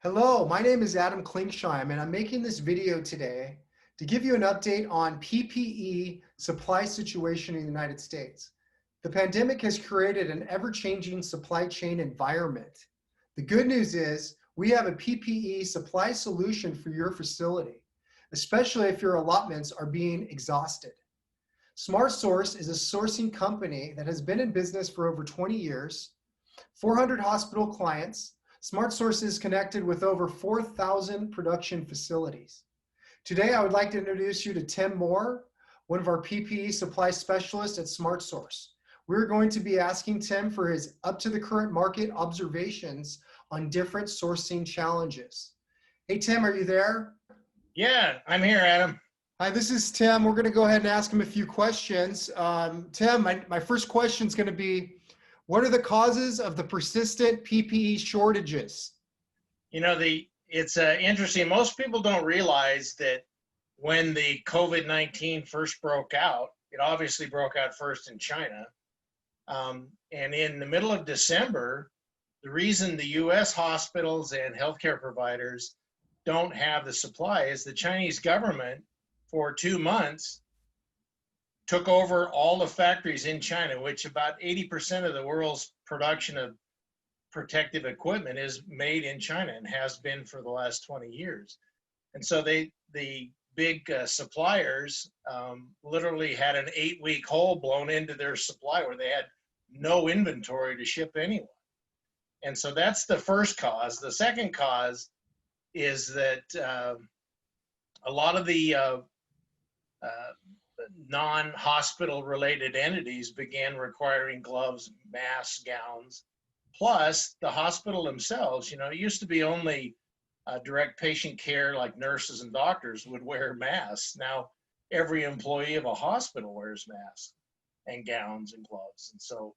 Hello, my name is Adam Klingsheim, and I'm making this video today to give you an update on PPE supply situation in the United States. The pandemic has created an ever-changing supply chain environment. The good news is we have a PPE supply solution for your facility, especially if your allotments are being exhausted. SmartSource is a sourcing company that has been in business for over 20 years, 400 hospital clients. SmartSource is connected with over 4,000 production facilities. Today, I would like to introduce you to Tim Moore, one of our PPE supply specialists at SmartSource. We're going to be asking Tim for his up-to-the-current market observations on different sourcing challenges. Hey, Tim, are you there? Yeah, I'm here, Adam. Hi, this is Tim. We're going to go ahead and ask him a few questions. Tim, my first question is going to be, what are the causes of the persistent PPE shortages? You know, it's interesting. Most people don't realize that when the COVID-19 first broke out, it obviously broke out first in China. And in the middle of December, the reason the US hospitals and healthcare providers don't have the supply is the Chinese government for 2 months took over all the factories in China, which about 80% of the world's production of protective equipment is made in China and has been for the last 20 years. And so the big suppliers literally had an 8-week hole blown into their supply where they had no inventory to ship anyone. And so that's the first cause. The second cause is that a lot of the non-hospital related entities began requiring gloves, masks, gowns, plus the hospital themselves. You know, it used to be only direct patient care like nurses and doctors would wear masks. Now every employee of a hospital wears masks and gowns and gloves. And so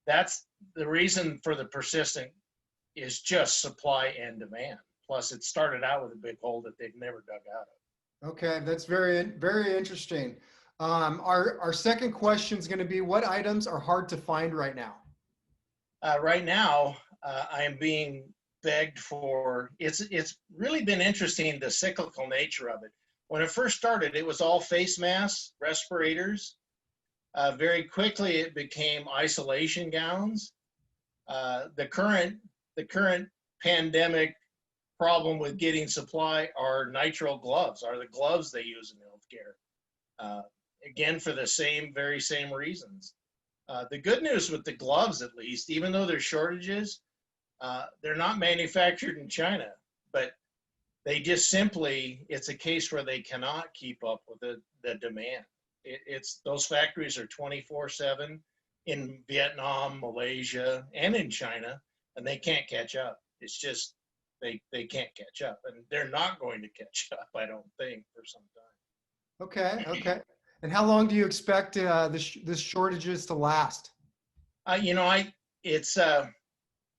that's the reason for the persistent is just supply and demand. Plus it started out with a big hole that they've never dug out of. Okay, that's very, very interesting. Our second question is going to be, what items are hard to find right now? Right now, I am being begged for, it's really been interesting, the cyclical nature of it. When it first started, it was all face masks, respirators. Very quickly, it became isolation gowns. The current pandemic problem with getting supply are nitrile gloves, are the gloves they use in healthcare. Again, for the very same reasons. The good news with the gloves, at least, even though there's shortages, they're not manufactured in China, but they just simply, it's a case where they cannot keep up with the demand. It's those factories are 24/7 in Vietnam, Malaysia, and in China, and they can't catch up. It's just, they can't catch up, and they're not going to catch up, I don't think, for some time. Okay. And how long do you expect this shortages to last? You know, it's a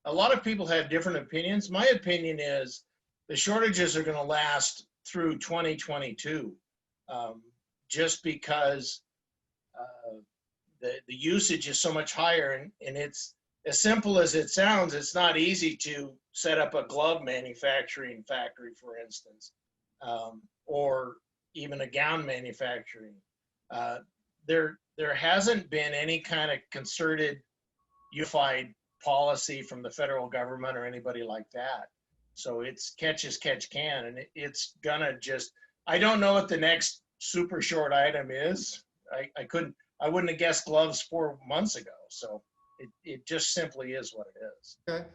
lot of people have different opinions. My opinion is the shortages are going to last through 2022, just because the usage is so much higher, and it's as simple as it sounds. It's not easy to set up a glove manufacturing factory, for instance, or even a gown manufacturing. There hasn't been any kind of concerted, unified policy from the federal government or anybody like that. So it's catch as catch can, and it's gonna just, I don't know what the next super short item is. I wouldn't have guessed gloves 4 months ago. So it just simply is what it is. Okay.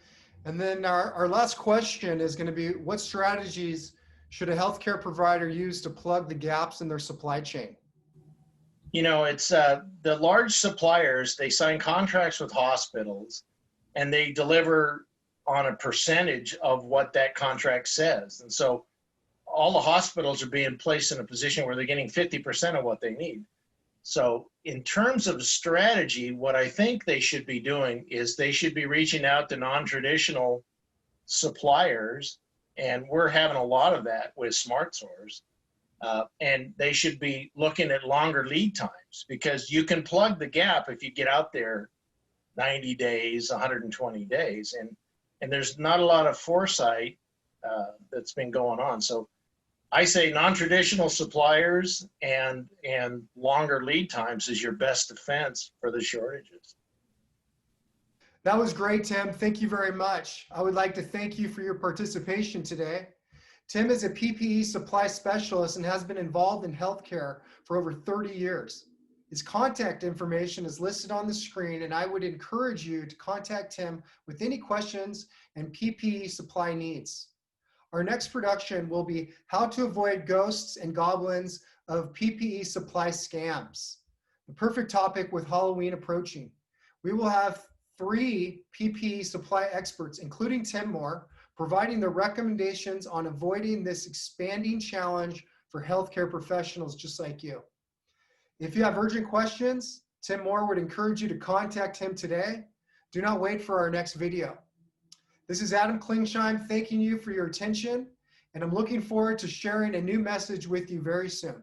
And then our last question is going to be, what strategies should a healthcare provider use to plug the gaps in their supply chain? You know, it's the large suppliers, they sign contracts with hospitals and they deliver on a percentage of what that contract says. And so all the hospitals are being placed in a position where they're getting 50% of what they need. So in terms of strategy, what I think they should be doing is they should be reaching out to non-traditional suppliers, and we're having a lot of that with SmartSource. And they should be looking at longer lead times, because you can plug the gap if you get out there 90 days, 120 days. And there's not a lot of foresight that's been going on. So I say non-traditional suppliers and longer lead times is your best defense for the shortages. That was great, Tim. Thank you very much. I would like to thank you for your participation today. Tim is a PPE supply specialist and has been involved in healthcare for over 30 years. His contact information is listed on the screen, and I would encourage you to contact him with any questions and PPE supply needs. Our next production will be how to avoid ghosts and goblins of PPE supply scams. The perfect topic with Halloween approaching. We will have 3 PPE supply experts, including Tim Moore, providing the recommendations on avoiding this expanding challenge for healthcare professionals just like you. If you have urgent questions, Tim Moore would encourage you to contact him today. Do not wait for our next video. This is Adam Klingsheim thanking you for your attention, and I'm looking forward to sharing a new message with you very soon.